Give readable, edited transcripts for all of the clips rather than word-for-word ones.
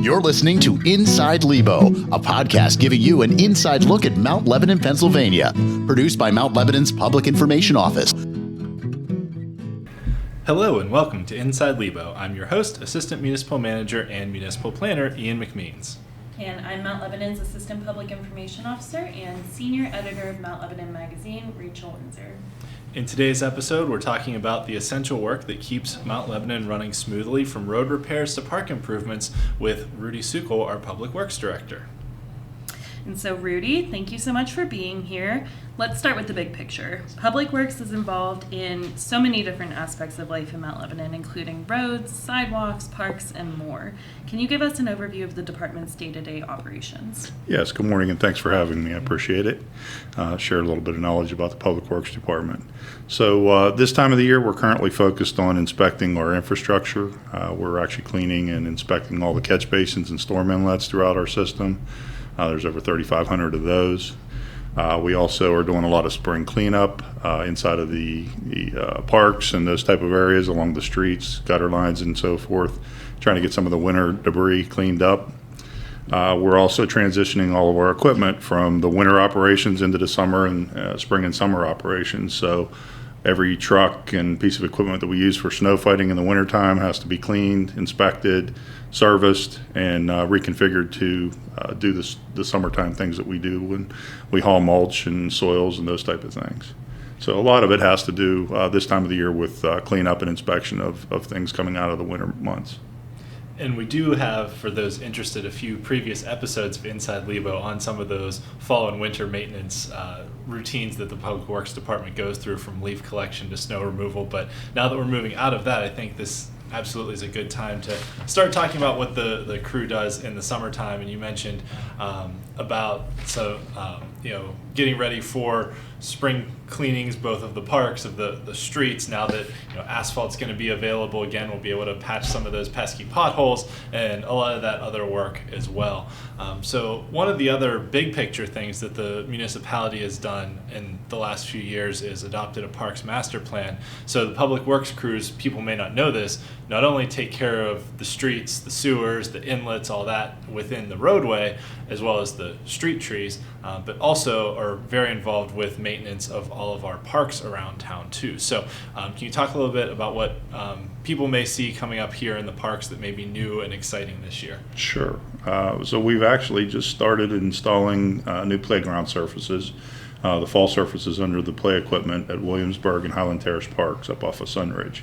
You're listening to Inside Lebo, a podcast giving you an inside look at Mount Lebanon, Pennsylvania, produced by Mount Lebanon's Public Information Office. Hello and welcome to Inside Lebo. I'm your host, Assistant Municipal Manager and Municipal Planner, Ian McMeans. And I'm Mount Lebanon's Assistant Public Information Officer and Senior Editor of Mount Lebanon Magazine, Rachel Windsor. In today's episode, we're talking about the essential work that keeps Mount Lebanon running smoothly, from road repairs to park improvements, with Rudy Sukal, our Public Works Director. And so, Rudy, thank you so much for being here. Let's start with the big picture. Public Works is involved in so many different aspects of life in Mount Lebanon, including roads, sidewalks, parks, and more. Can you give us an overview of the department's day-to-day operations? Yes, good morning, and thanks for having me. I appreciate it. Share a little bit of knowledge about the Public Works Department. So this time of the year, we're currently focused on inspecting our infrastructure. We're actually cleaning and inspecting all the catch basins and storm inlets throughout our system. There's over 3,500 of those. We also are doing a lot of spring cleanup inside of the parks and those type of areas along the streets, gutter lines and so forth, trying to get some of the winter debris cleaned up. We're also transitioning all of our equipment from the winter operations into the summer and spring and summer operations. So every truck and piece of equipment that we use for snow fighting in the wintertime has to be cleaned, inspected, serviced, and reconfigured to do the summertime things that we do when we haul mulch and soils and those type of things. So a lot of it has to do this time of the year with cleanup and inspection of things coming out of the winter months. And we do have, for those interested, a few previous episodes of Inside Lebo on some of those fall and winter maintenance routines that the Public Works Department goes through, from leaf collection to snow removal. But now that we're moving out of that, I think this absolutely is a good time to start talking about what the crew does in the summertime. And you mentioned getting ready for spring cleanings, both of the parks, of the streets. Now that asphalt's going to be available again, we'll be able to patch some of those pesky potholes and a lot of that other work as well. So one of the other big picture things that the municipality has done in the last few years is adopted a parks master plan. So the public works crews, people may not know this, not only take care of the streets, the sewers, the inlets, all that within the roadway, as well as the street trees, but also are very involved with maintenance of all of our parks around town too. So can you talk a little bit about what people may see coming up here in the parks that may be new and exciting this year? Sure. So we've actually just started installing new playground surfaces, the fall surfaces under the play equipment at Williamsburg and Highland Terrace Parks up off of Sunridge.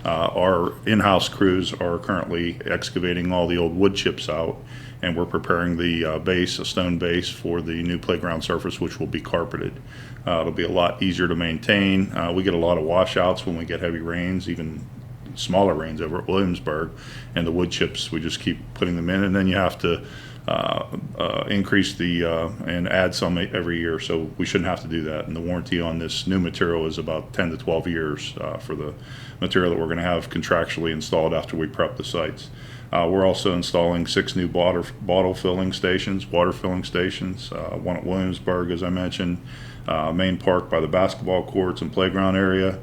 Our in-house crews are currently excavating all the old wood chips out, and we're preparing the base, a stone base, for the new playground surface, which will be carpeted. It'll be a lot easier to maintain. We get a lot of washouts when we get heavy rains, even smaller rains over at Williamsburg, and the wood chips, we just keep putting them in, and then you have to increase and add some every year, so we shouldn't have to do that. And the warranty on this new material is about 10 to 12 years for the material that we're going to have contractually installed after we prep the sites. We're also installing 6 new water filling stations, one at Williamsburg, as I mentioned, main park by the basketball courts and playground area,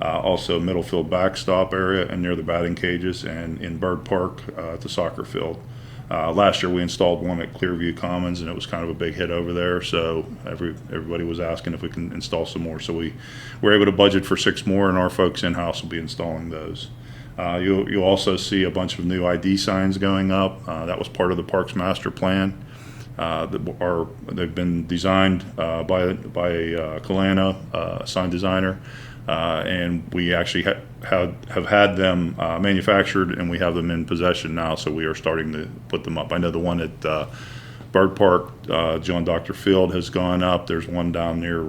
also Middlefield backstop area and near the batting cages, and in Bird Park at the soccer field. Last year we installed one at Clearview Commons, and it was kind of a big hit over there, so everybody was asking if we can install some more. So we were able to budget for 6 more, and our folks in-house will be installing those. You'll also see a bunch of new ID signs going up. That was part of the Parks Master Plan. They've been designed by Kalana, sign designer, and we actually have had them manufactured, and we have them in possession now, so we are starting to put them up. I know the one at Bird Park, John Dr. Field, has gone up. There's one down near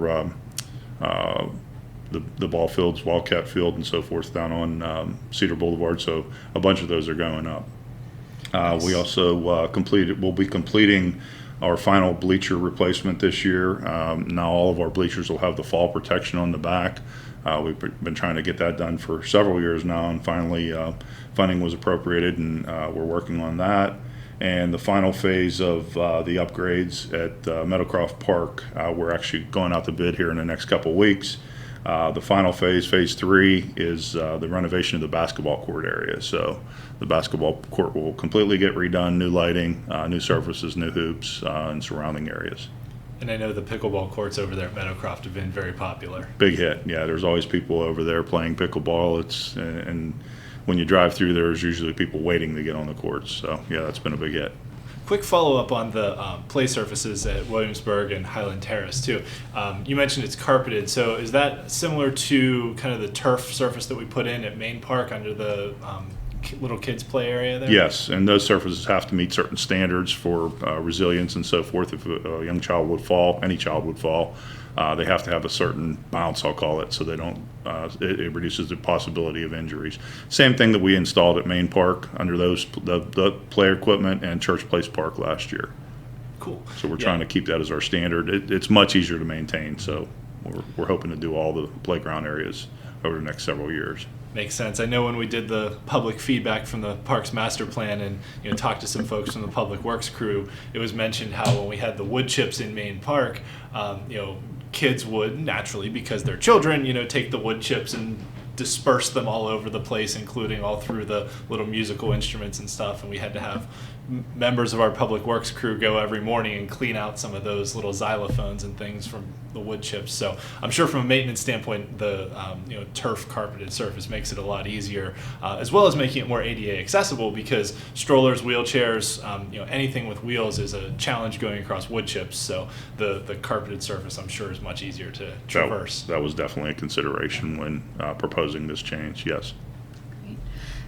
the ball fields, Wildcat Field and so forth, down on Cedar Boulevard, so a bunch of those are going up. Nice. We also we'll be completing our final bleacher replacement this year. Now all of our bleachers will have the fall protection on the back. We've been trying to get that done for several years now, and finally funding was appropriated, and we're working on that. And the final phase of the upgrades at Meadowcroft Park, we're actually going out to bid here in the next couple weeks. The final phase, phase 3, is the renovation of the basketball court area. So the basketball court will completely get redone, new lighting, new surfaces, new hoops, and surrounding areas. And I know the pickleball courts over there at Meadowcroft have been very popular. Big hit. Yeah, there's always people over there playing pickleball. And when you drive through, there's usually people waiting to get on the courts. So yeah, that's been a big hit. Quick follow-up on the play surfaces at Williamsburg and Highland Terrace, too. You mentioned it's carpeted, so is that similar to kind of the turf surface that we put in at Main Park under the little kids' play area there? Yes, and those surfaces have to meet certain standards for resilience and so forth. If a young child would fall, any child would fall, they have to have a certain bounce, I'll call it, so they don't. It reduces the possibility of injuries. Same thing that we installed at Main Park under the play equipment and Church Place Park last year. Cool. So we're trying to keep that as our standard. It's much easier to maintain, so we're hoping to do all the playground areas over the next several years. Makes sense. I know when we did the public feedback from the Parks Master Plan and talked to some folks from the Public Works crew, it was mentioned how when we had the wood chips in Main Park, kids would naturally, because they're children, take the wood chips and disperse them all over the place, including all through the little musical instruments and stuff. And we had to have members of our Public Works crew go every morning and clean out some of those little xylophones and things from the wood chips. So I'm sure from a maintenance standpoint, the turf carpeted surface makes it a lot easier, as well as making it more ADA accessible, because strollers, wheelchairs, anything with wheels is a challenge going across wood chips. So the carpeted surface, I'm sure, is much easier to traverse. That was definitely a consideration when proposing this change, yes.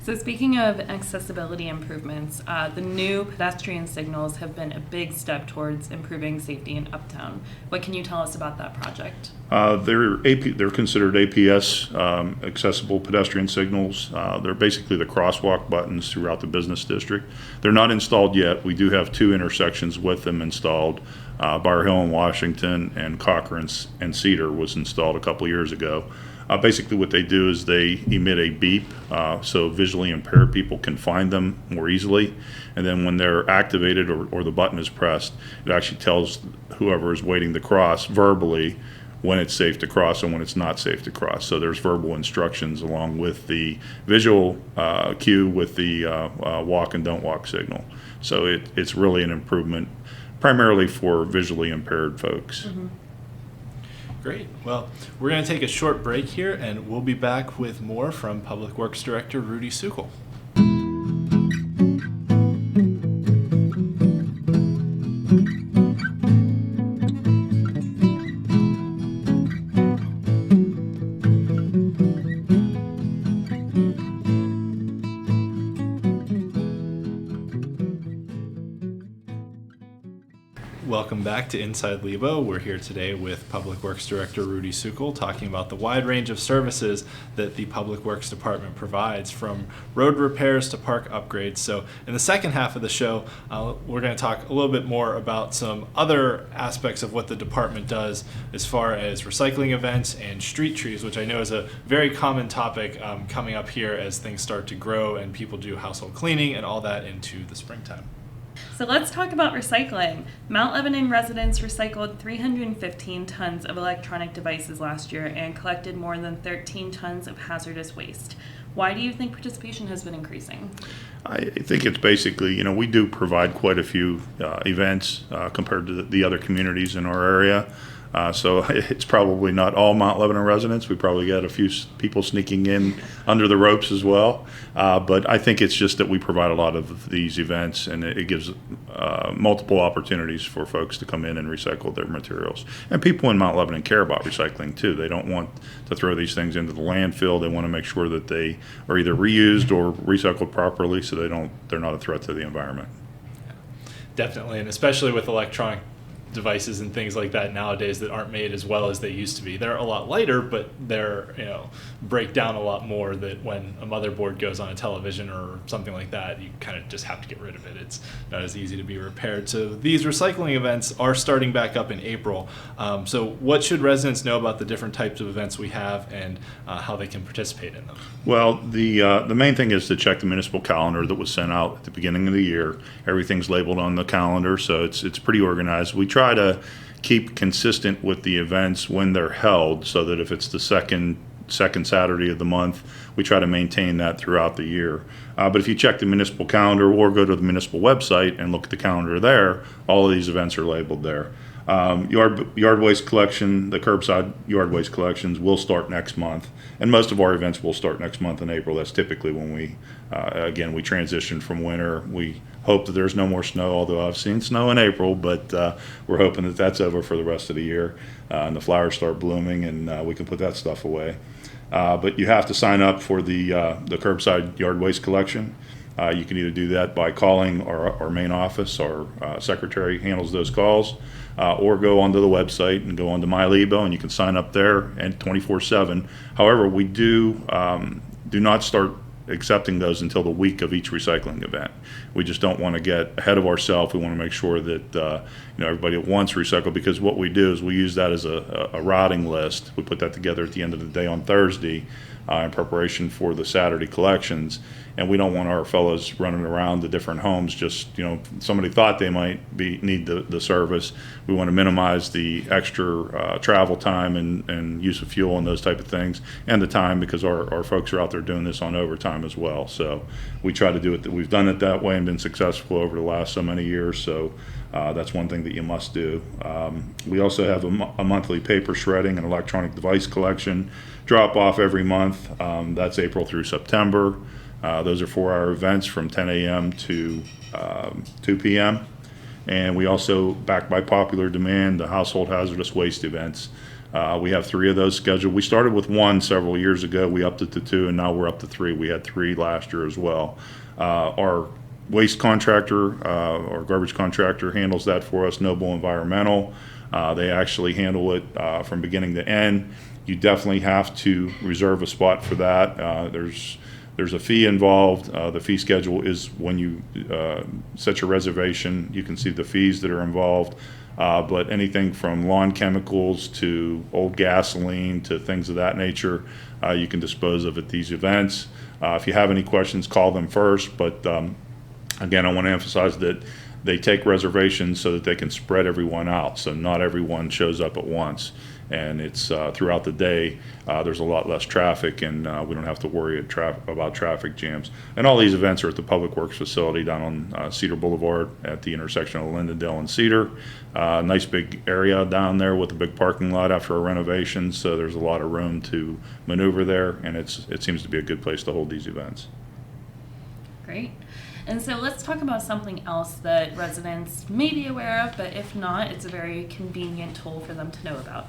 So speaking of accessibility improvements, the new pedestrian signals have been a big step towards improving safety in Uptown. What can you tell us about that project? They're considered APS, accessible pedestrian signals. They're basically the crosswalk buttons throughout the business district. They're not installed yet. We do have 2 intersections with them installed. Bar Hill in Washington and Cochran and Cedar was installed a couple years ago. Basically what they do is they emit a beep, so visually impaired people can find them more easily. And then when they're activated or the button is pressed, it actually tells whoever is waiting to cross verbally when it's safe to cross and when it's not safe to cross. So there's verbal instructions along with the visual cue with the walk and don't walk signal. So it's really an improvement primarily for visually impaired folks. Mm-hmm. Great. Well, we're going to take a short break here, and we'll be back with more from Public Works Director Rudy Sukal. Welcome back to Inside Lebo. We're here today with Public Works Director Rudy Sukal talking about the wide range of services that the Public Works Department provides, from road repairs to park upgrades. So in the second half of the show, we're going to talk a little bit more about some other aspects of what the department does as far as recycling events and street trees, which I know is a very common topic coming up here as things start to grow and people do household cleaning and all that into the springtime. So let's talk about recycling. Mount Lebanon residents recycled 315 tons of electronic devices last year and collected more than 13 tons of hazardous waste. Why do you think participation has been increasing? I think it's basically, we do provide quite a few events compared to the other communities in our area. So it's probably not all Mount Lebanon residents. We probably got a few people sneaking in under the ropes as well. But I think it's just that we provide a lot of these events, and it gives multiple opportunities for folks to come in and recycle their materials. And people in Mount Lebanon care about recycling too. They don't want to throw these things into the landfill. They want to make sure that they are either reused or recycled properly, so they're not a threat to the environment. Definitely, and especially with electronic devices and things like that nowadays that aren't made as well as they used to be. They're a lot lighter, but they're break down a lot more. That when a motherboard goes on a television or something like that, you kind of just have to get rid of it. It's not as easy to be repaired. So these recycling events are starting back up in April. So what should residents know about the different types of events we have and how they can participate in them? Well, the main thing is to check the municipal calendar that was sent out at the beginning of the year. Everything's labeled on the calendar, so it's pretty organized. We try to keep consistent with the events when they're held, so that if it's the second Saturday of the month, we try to maintain that throughout the year. But if you check the municipal calendar or go to the municipal website and look at the calendar there, all of these events are labeled there. Yard waste collection, the curbside yard waste collections will start next month, and most of our events will start next month in April. That's typically when we transition from winter. We hope that there's no more snow, although I've seen snow in April, but we're hoping that that's over for the rest of the year, and the flowers start blooming, and we can put that stuff away. But you have to sign up for the curbside yard waste collection. You can either do that by calling our main office. Our secretary handles those calls, or go onto the website and go onto My Lebo, and you can sign up there and 24/7. However, we do not start accepting those until the week of each recycling event. We just don't want to get ahead of ourselves. We want to make sure that everybody at once recycle, because what we do is we use that as a routing list. We put that together at the end of the day on Thursday in preparation for the Saturday collections. And we don't want our fellows running around the different homes just, somebody thought they might need the service. We want to minimize the extra travel time and use of fuel and those type of things, and the time, because our folks are out there doing this on overtime as well. So we try to do it. We've done it that way and been successful over the last so many years. So that's one thing that you must do. We also have a monthly paper shredding and electronic device collection drop off every month. That's April through September. Those are 4-hour events from 10 a.m. to 2 p.m. And we also, backed by popular demand, the household hazardous waste events. We have 3 of those scheduled. We started with 1 several years ago. We upped it to 2, and now we're up to 3. We had 3 last year as well. Our waste contractor, or garbage contractor, handles that for us, Noble Environmental. They actually handle it from beginning to end. You definitely have to reserve a spot for that. There's a fee involved. The fee schedule is when you set your reservation. You can see the fees that are involved. But anything from lawn chemicals to old gasoline to things of that nature, you can dispose of at these events. If you have any questions, call them first. But again, I want to emphasize that they take reservations so that they can spread everyone out. So not everyone shows up at once. And it's throughout the day, there's a lot less traffic, and we don't have to worry about traffic jams. And all these events are at the Public Works facility down on Cedar Boulevard at the intersection of Lindendale and Cedar. Nice big area down there with a big parking lot after a renovation, so there's a lot of room to maneuver there, and it seems to be a good place to hold these events. Great. And so let's talk about something else that residents may be aware of, but if not, it's a very convenient tool for them to know about.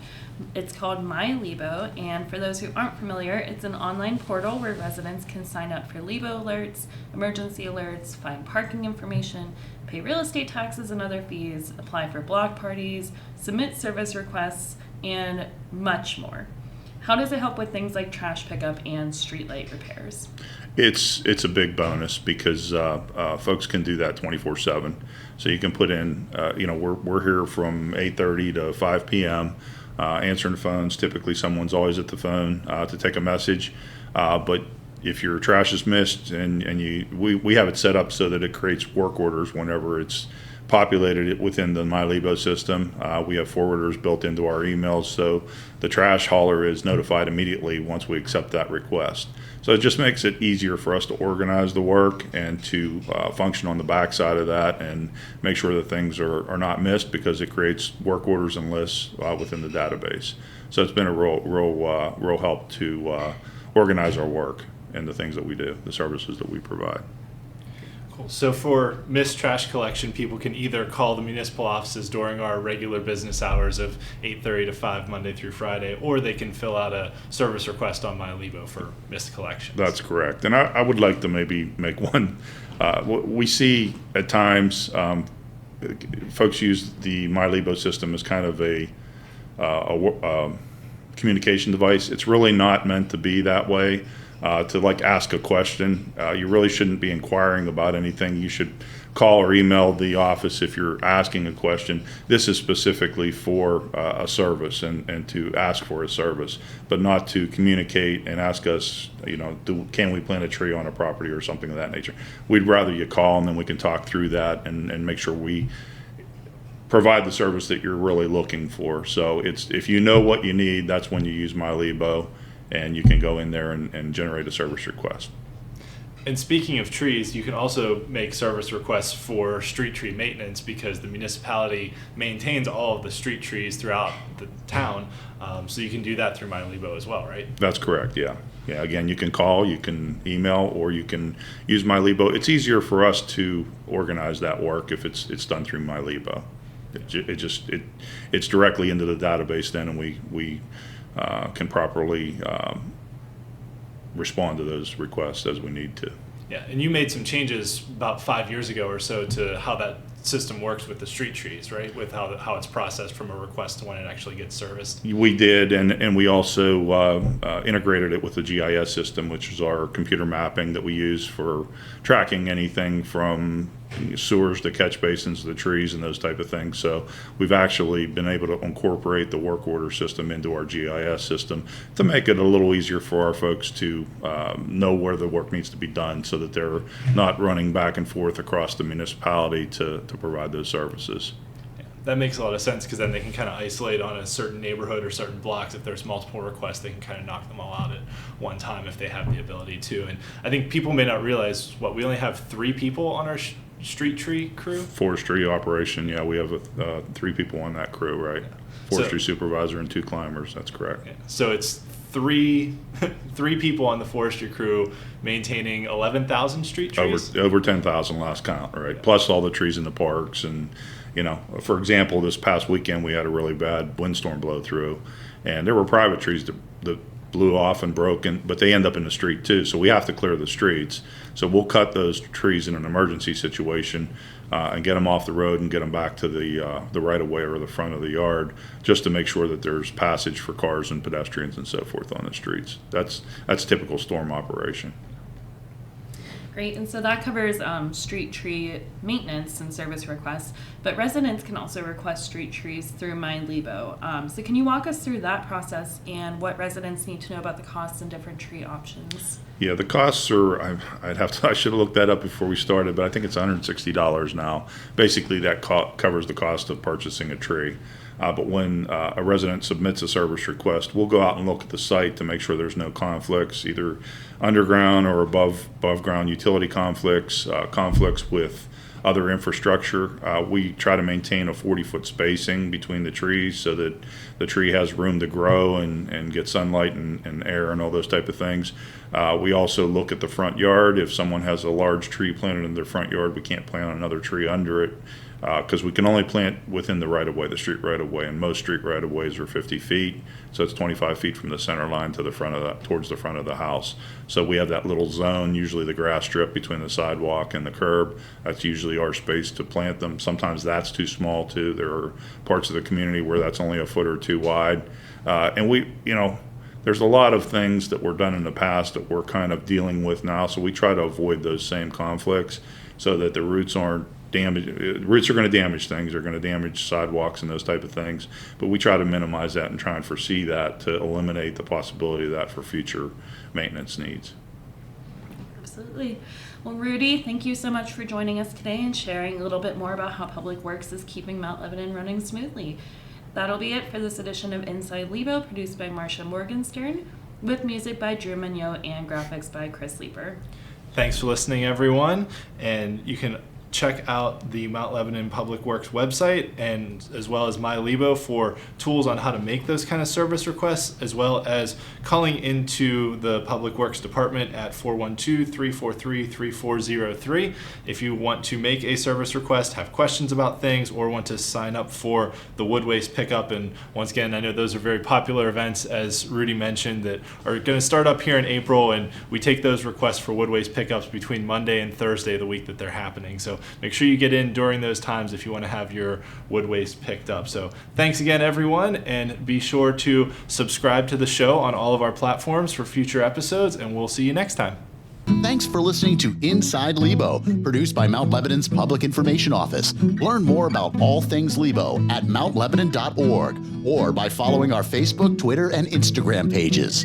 It's called My Lebo, and for those who aren't familiar, it's an online portal where residents can sign up for Lebo alerts, emergency alerts, find parking information, pay real estate taxes and other fees, apply for block parties, submit service requests, and much more. How does it help with things like trash pickup and streetlight repairs? It's a big bonus because folks can do that 24/7. So you can put in, we're here from 8:30 to 5 p.m. Answering phones. Typically, someone's always at the phone to take a message. But if your trash is missed, and we have it set up so that it creates work orders whenever it's populated within the My Lebo system. We have forwarders built into our emails, so the trash hauler is notified immediately once we accept that request. So it just makes it easier for us to organize the work and to function on the backside of that and make sure that things are not missed, because it creates work orders and lists within the database. So it's been a real help to organize our work and the things that we do, the services that we provide. Cool. So for missed trash collection, people can either call the municipal offices during our regular business hours of 8:30 to 5 Monday through Friday, or they can fill out a service request on My Lebo for missed collections. That's correct. And I would like to maybe make one. We see at times folks use the My Lebo system as kind of a communication device. It's really not meant to be that way. To ask a question. You really shouldn't be inquiring about anything. You should call or email the office if you're asking a question. This is specifically for a service and to ask for a service, but not to communicate and ask us, can we plant a tree on a property or something of that nature. We'd rather you call, and then we can talk through that and make sure we provide the service that you're really looking for. So if you know what you need, that's when you use My Lebo, and you can go in there and generate a service request. And speaking of trees, you can also make service requests for street tree maintenance because the municipality maintains all of the street trees throughout the town. So you can do that through My Lebo as well, right? That's correct, yeah. Yeah, again, you can call, you can email, or you can use My Lebo. It's easier for us to organize that work if it's done through My Lebo. It's directly into the database then, and we can properly respond to those requests as we need to. Yeah, and you made some changes about 5 years ago or so to how that system works with the street trees, right? With how it's processed from a request to when it actually gets serviced. We did, and we also integrated it with the GIS system, which is our computer mapping that we use for tracking anything from sewers to catch basins to the trees and those type of things. So we've actually been able to incorporate the work order system into our GIS system to make it a little easier for our folks to know where the work needs to be done, so that they're not running back and forth across the municipality to provide those services. That makes a lot of sense, because then they can kind of isolate on a certain neighborhood or certain blocks. If there's multiple requests, they can kind of knock them all out at one time if they have the ability to. And I think people may not realize, we only have 3 people on our street tree crew? Forestry operation, yeah, we have 3 people on that crew, right? Yeah. Forestry supervisor and 2 climbers, that's correct. Yeah. So it's three people on the forestry crew maintaining 11,000 street trees? Over 10,000 last count, right? Yeah. Plus all the trees in the parks. And, for example, this past weekend we had a really bad windstorm blow through, and there were private trees that blew off and broke, but they end up in the street too. So we have to clear the streets. So we'll cut those trees in an emergency situation and get them off the road and get them back to the right of way or the front of the yard, just to make sure that there's passage for cars and pedestrians and so forth on the streets. That's typical storm operation. Great, and so that covers street tree maintenance and service requests, but residents can also request street trees through My Lebo. So can you walk us through that process and what residents need to know about the costs and different tree options? Yeah, the costs are, I should have looked that up before we started, but I think it's $160 now. Basically, that covers the cost of purchasing a tree. But when a resident submits a service request, we'll go out and look at the site to make sure there's no conflicts, either underground or above ground utility conflicts, conflicts with other infrastructure. We try to maintain a 40-foot spacing between the trees so that the tree has room to grow and get sunlight and air and all those type of things. We also look at the front yard. If someone has a large tree planted in their front yard, we can't plant another tree under it, because we can only plant within the right-of-way, the street right-of-way, and most street right-of-ways are 50 feet, so it's 25 feet from the center line to the front of towards the front of the house. So we have that little zone, usually the grass strip between the sidewalk and the curb. That's usually our space to plant them. Sometimes that's too small too. There are parts of the community where that's only a foot or two wide, and there's a lot of things that were done in the past that we're kind of dealing with now, so we try to avoid those same conflicts so that the roots aren't damaged. Roots are going to damage things. They're going to damage sidewalks and those type of things, but we try to minimize that and try and foresee that to eliminate the possibility of that for future maintenance needs. Absolutely. Well, Rudy, thank you so much for joining us today and sharing a little bit more about how Public Works is keeping Mount Lebanon running smoothly. That'll be it for this edition of Inside Lebo, produced by Marcia Morgenstern, with music by Drew Mignot and graphics by Chris Leeper. Thanks for listening, everyone. And you can check out the Mount Lebanon Public Works website, and as well as My Lebo for tools on how to make those kind of service requests, as well as calling into the Public Works Department at 412-343-3403 if you want to make a service request, have questions about things, or want to sign up for the wood waste pickup. And once again, I know those are very popular events, as Rudy mentioned, that are going to start up here in April, and we take those requests for wood waste pickups between Monday and Thursday the week that they're happening. So make sure you get in during those times if you want to have your wood waste picked up. So thanks again, everyone, and be sure to subscribe to the show on all of our platforms for future episodes, and we'll see you next time. Thanks for listening to Inside Lebo, produced by Mount Lebanon's Public Information Office. Learn more about all things Lebo at mountlebanon.org or by following our Facebook, Twitter, and Instagram pages.